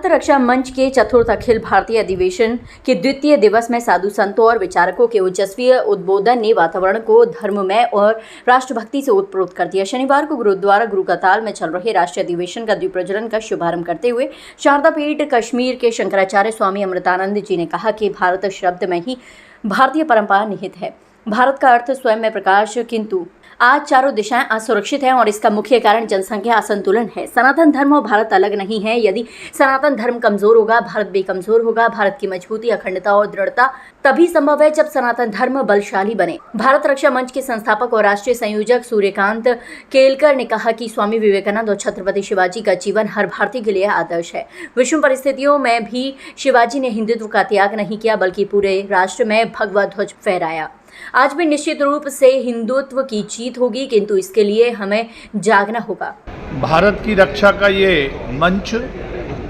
रक्षा मंच के चतुर्थ अखिल भारतीय अधिवेशन के द्वितीय दिवस में साधु संतों और विचारकों के ओजस्वी उद्बोधन ने वातावरण को धर्ममय और राष्ट्रभक्ति से ओतप्रोत कर दिया। शनिवार को गुरुद्वारा गुरुकताल में चल रहे राष्ट्रीय अधिवेशन का द्वीप प्रज्वलन का शुभारंभ करते हुए शारदा पीठ कश्मीर के शंकराचार्य स्वामी अमृतानंद जी ने कहा कि भारत शब्द में ही भारतीय परंपरा निहित है। भारत का अर्थ स्वयं में प्रकाश, किंतु आज चारों दिशाएं असुरक्षित हैं और इसका मुख्य कारण जनसंख्या असंतुलन है। सनातन धर्म और भारत अलग नहीं है। यदि सनातन धर्म कमजोर होगा, भारत भी कमजोर होगा। भारत की मजबूती, अखंडता और दृढ़ता तभी संभव है जब सनातन धर्म बलशाली बने। भारत रक्षा मंच के संस्थापक और राष्ट्रीय संयोजक सूर्यकांत केलकर ने कहा कि स्वामी विवेकानंद और छत्रपति शिवाजी का जीवन हर भारतीय के लिए आदर्श है। विषम परिस्थितियों में भी शिवाजी ने हिंदुत्व का त्याग नहीं किया, बल्कि पूरे राष्ट्र में भगवा ध्वज फहराया। आज भी निश्चित रूप से हिंदुत्व की जीत होगी, किंतु इसके लिए हमें जागना होगा। भारत की रक्षा का ये मंच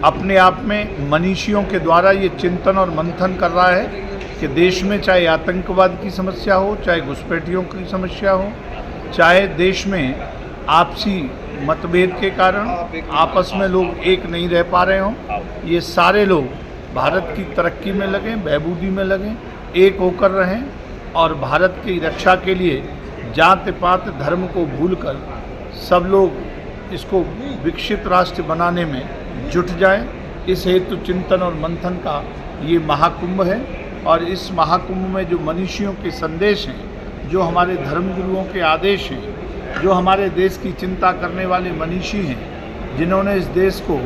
अपने आप में मनीषियों के द्वारा ये चिंतन और मंथन कर रहा है कि देश में चाहे आतंकवाद की समस्या हो, चाहे घुसपैठियों की समस्या हो, चाहे देश में आपसी मतभेद के कारण आपस में लोग एक नहीं रह पा रहे हों, ये सारे लोग भारत की तरक्की में लगें, बहबूदी में लगें, एक होकर रहें और भारत की रक्षा के लिए जात पात धर्म को भूलकर सब लोग इसको विकसित राष्ट्र बनाने में जुट जाएं। इस हेतु चिंतन और मंथन का ये महाकुंभ है और इस महाकुंभ में जो मनीषियों के संदेश हैं, जो हमारे धर्मगुरुओं के आदेश हैं, जो हमारे देश की चिंता करने वाले मनीषी हैं, जिन्होंने इस देश को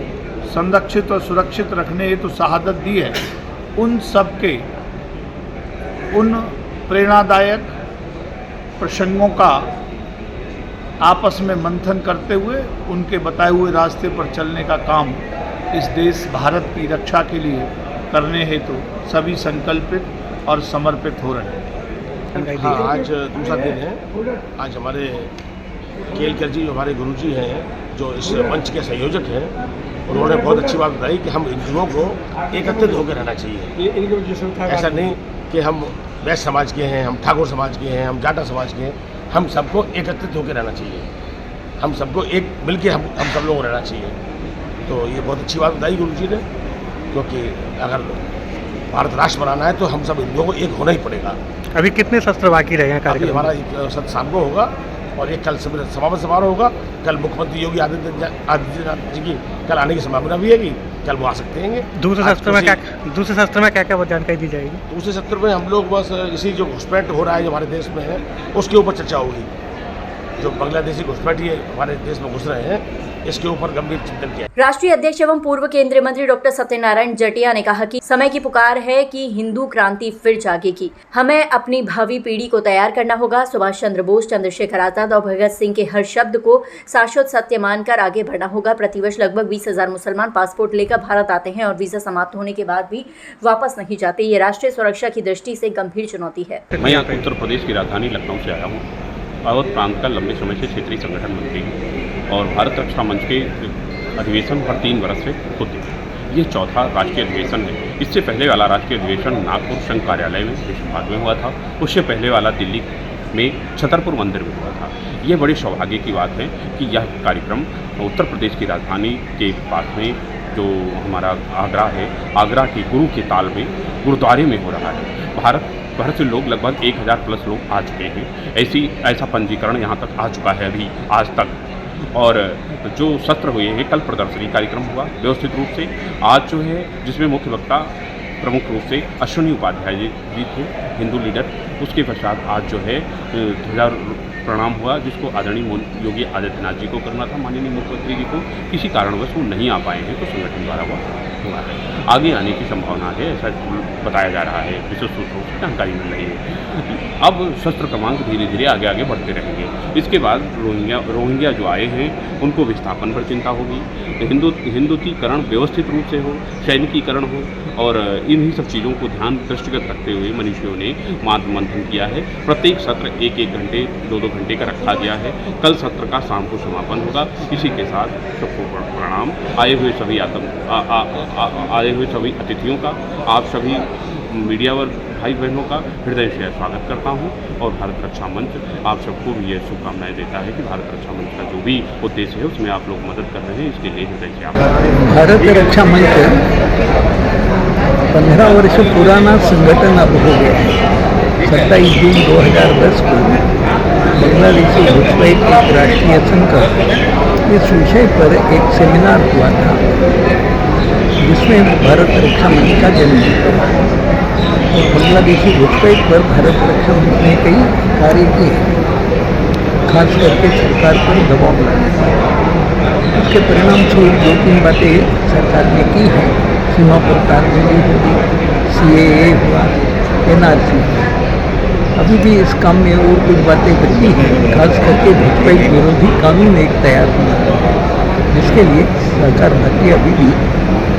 संरक्षित और सुरक्षित रखने हेतु शहादत दी है, उन सब के उन प्रेरणादायक प्रसंगों का आपस में मंथन करते हुए उनके बताए हुए रास्ते पर चलने का काम इस देश भारत की रक्षा के लिए करने हेतु सभी संकल्पित और समर्पित हो रहे हैं। हाँ, आज दूसरा दिन है। आज हमारे केलकर जी जो हमारे गुरुजी हैं, जो इस मंच के संयोजक हैं, उन्होंने बहुत अच्छी बात बताई कि हम हिंदुओं को एकत्रित होकर रहना चाहिए। ऐसा नहीं कि हम वैश्य समाज के हैं, हम ठाकुर समाज के हैं, हम जाटा समाज के हैं, हम सबको एकत्रित होकर रहना चाहिए। हम सबको एक मिलके हम सब लोग रहना चाहिए। तो ये बहुत अच्छी बात बताई गुरु जी ने, क्योंकि अगर भारत राष्ट्र बनाना है तो हम सब हिंदुओं को एक होना ही पड़ेगा। अभी कितने शस्त्र बाकी रहे हैं? अभी हमारा एक सत्र शाम को होगा और एक कल समापन समारोह होगा। कल मुख्यमंत्री योगी आदित्यनाथ जी की कल आने की संभावना भी है कि कल वो आ सकते हैं। दूसरे सत्र में क्या क्या जानकारी दी जाएगी? दूसरे सत्र में हम लोग बस इसी जो घुसपैठ हो रहा है जो हमारे देश में है, उसके ऊपर चर्चा होगी। जो बांग्लादेशी घुसपैठी हमारे देश में घुस रहे हैं, इसके ऊपर गंभीर चिंतन किया। राष्ट्रीय अध्यक्ष एवं पूर्व केंद्रीय मंत्री डॉक्टर सत्यनारायण जटिया ने कहा कि समय की पुकार है कि हिंदू क्रांति फिर जागेगी। हमें अपनी भावी पीढ़ी को तैयार करना होगा। सुभाष चंद्र बोस, चंद्रशेखर आजाद और भगत सिंह के हर शब्द को शाश्वत सत्य मानकर आगे बढ़ना होगा। प्रतिवर्ष लगभग 20,000 मुसलमान पासपोर्ट लेकर भारत आते हैं और वीजा समाप्त होने के बाद भी वापस नहीं जाते। ये राष्ट्रीय सुरक्षा की दृष्टि से गंभीर चुनौती है। मैं यहाँ उत्तर प्रदेश की राजधानी लखनऊ से आया हूँ। अवध प्रांत का लंबे समय से क्षेत्रीय संगठन मंत्री हूँ और भारत रक्षा मंच के अधिवेशन हर 3 वर्ष से होते हैं। ये चौथा राष्ट्रीय अधिवेशन है। इससे पहले वाला राष्ट्रीय अधिवेशन नागपुर संघ कार्यालय में विश्वभाग में हुआ था। उससे पहले वाला दिल्ली में छतरपुर मंदिर में हुआ था। ये बड़ी सौभाग्य की बात है कि यह कार्यक्रम उत्तर प्रदेश की राजधानी के पास में जो हमारा आगरा है, आगरा के गुरु के ताल में गुरुद्वारे में हो रहा है। भारत भर से लोग लगभग 1000 प्लस लोग आ चुके हैं। ऐसा पंजीकरण यहाँ तक आ चुका है अभी आज तक। और जो सत्र हुए हैं, कल प्रदर्शनी कार्यक्रम हुआ व्यवस्थित रूप से। आज जो है जिसमें मुख्य वक्ता प्रमुख रूप से अश्विनी उपाध्याय जी थे, हिंदू लीडर। उसके पश्चात आज जो है ध्वजा प्रणाम हुआ, जिसको आदरणीय योगी आदित्यनाथ जी को करना था, माननीय मुख्यमंत्री जी को। किसी कारणवश वो नहीं आ पाए हैं तो संगठन द्वारा हुआ है। आगे आने की संभावना है, ऐसा बताया जा रहा है। विशेष रूप से जानकारी मिल रही है। अब शस्त्र क्रमांक धीरे धीरे आगे आगे बढ़ते रहेंगे। इसके बाद रोहिंग्या जो आए हैं उनको विस्थापन पर चिंता होगी। हिंदुत्वीकरण व्यवस्थित रूप से हो, सैनिकीकरण हो, और इन्हीं सब चीज़ों को दृष्टिगत रखते हुए मनीषियों ने मंथन किया है। प्रत्येक सत्र 1-1 घंटे 2-2 घंटे का रखा गया है। कल सत्र का शाम को समापन होगा। इसी के साथ सबको प्रणाम। आए हुए सभी अतिथियों का, आप सभी मीडिया और भाई बहनों का हृदय से स्वागत करता हूँ और भारत रक्षा मंच आप सबको भी ये शुभकामनाएं देता है कि भारत रक्षा मंच का जो भी उद्देश्य है उसमें आप लोग मदद कर रहे हैं, इसके लिए हृदय से आप भारत रक्षा मंच 15 वर्ष पुराना संगठन अब हो गया है। 27 जून 2010 को बांग्लादेशी घुसपैठ एक राष्ट्रीय संकट इस विषय पर एक सेमिनार हुआ था, जिसमें भारत रक्षा मंच का जन्म हुआ और बांग्लादेशी घुसपैठ पर भारत रक्षा मंच ने कई कार्य किए, खास करके सरकार पर दबाव लाने। उसके परिणाम स्वरूप 2-3 बातें सरकार ने की हैं। सीमा पर तारबंदी होगी, CAA हुआ, NRC। अभी भी इस काम में और कुछ बातें बची हैं, खास करके घुसपैठ विरोधी कानून एक तैयार हुआ है, जिसके लिए सरकार भारतीय अभी भी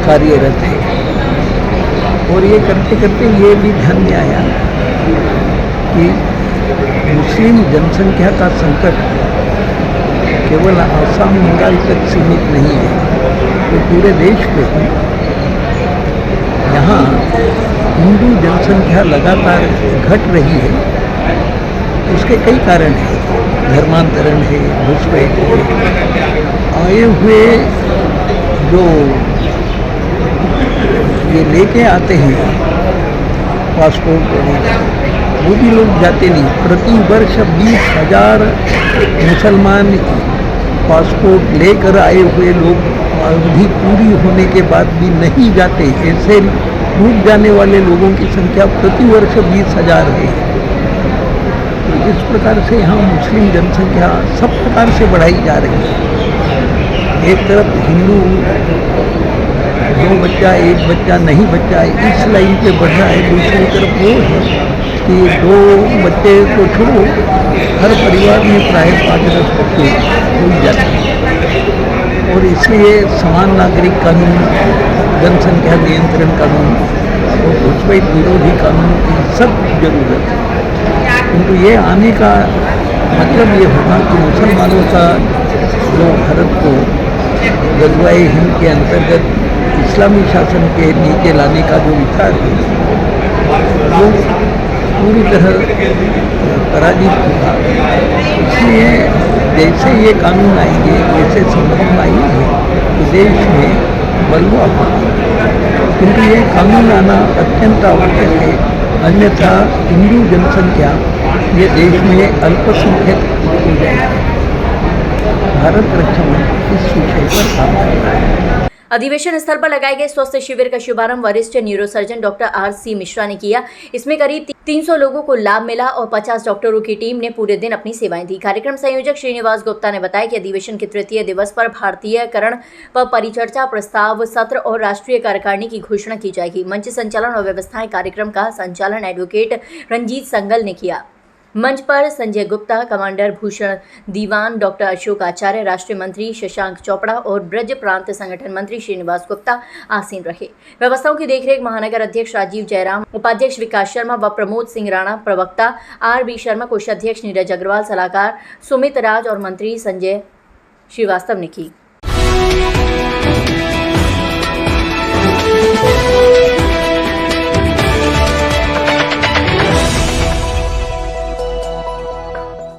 कार्यरत है। और ये करते करते ये भी ध्यान में आया कि मुस्लिम जनसंख्या का संकट केवल आसाम बंगाल तक सीमित नहीं है, तो पूरे देश में यहाँ हिंदू जनसंख्या लगातार घट रही है। उसके कई कारण हैं, धर्मांतरण है, घुसपैठ है, आए हुए जो ये लेके आते हैं पासपोर्ट वगैरह, वो भी लोग जाते नहीं। प्रति वर्ष 20,000 मुसलमान पासपोर्ट लेकर आए हुए लोग अवधि पूरी होने के बाद भी नहीं जाते। ऐसे डूब जाने वाले लोगों की संख्या प्रति वर्ष 20,000 है। तो इस प्रकार से यहाँ मुस्लिम जनसंख्या सब प्रकार से बढ़ाई जा रही है। एक तरफ हिंदू 2 बच्चा 1 बच्चा नहीं बच्चा इस लाइन पे बढ़ रहा है, दूसरी तरफ वो है कि 2 बच्चे को छोड़ो, हर परिवार में प्राय 5-10 बच्चे हो जाते हैं। और इसलिए समान नागरिक कानून, जनसंख्या नियंत्रण कानून और घुसपैठ विरोधी कानून की सब जरूरत है। किंतु ये आने का मतलब ये होगा कि मुसलमानों का जो भारत को गज़वाए हिंद के अंतर्गत इस्लामी शासन के नीचे लाने का जो विचार है, वो पूरी तरह पराजित होगा। इसलिए जैसे ये कानून आएंगे, जैसे संभावना ये है कि देश में बलवा होगा, किंतु ये कानून आना अत्यंत आवश्यक है। अन्यथा हिंदू जनसंख्या ये देश में अल्पसंख्यक हो जाएगी। भारत रक्षा मंच इस विषय पर काम कर रहा है। अधिवेशन स्थल पर लगाए गए स्वास्थ्य शिविर का शुभारंभ वरिष्ठ न्यूरोसर्जन डॉक्टर RC मिश्रा ने किया। इसमें करीब 300 लोगों को लाभ मिला और 50 डॉक्टरों की टीम ने पूरे दिन अपनी सेवाएं दी। कार्यक्रम संयोजक श्रीनिवास गुप्ता ने बताया कि अधिवेशन के तृतीय दिवस पर भारतीयकरण पर परिचर्चा, प्रस्ताव, सत्र और राष्ट्रीय कार्यकारिणी की घोषणा की जाएगी। मंच संचालन और व्यवस्थाएं कार्यक्रम का संचालन एडवोकेट रंजीत संगल ने किया। मंच पर संजय गुप्ता, कमांडर भूषण दीवान, डॉक्टर अशोक आचार्य, राष्ट्रीय मंत्री शशांक चोपड़ा और ब्रज प्रांत संगठन मंत्री श्रीनिवास गुप्ता आसीन रहे। व्यवस्थाओं की देखरेख महानगर अध्यक्ष राजीव जयराम, उपाध्यक्ष विकास शर्मा व प्रमोद सिंह राणा, प्रवक्ता RB शर्मा, कोषाध्यक्ष नीरज अग्रवाल, सलाहकार सुमित राज और मंत्री संजय श्रीवास्तव ने की।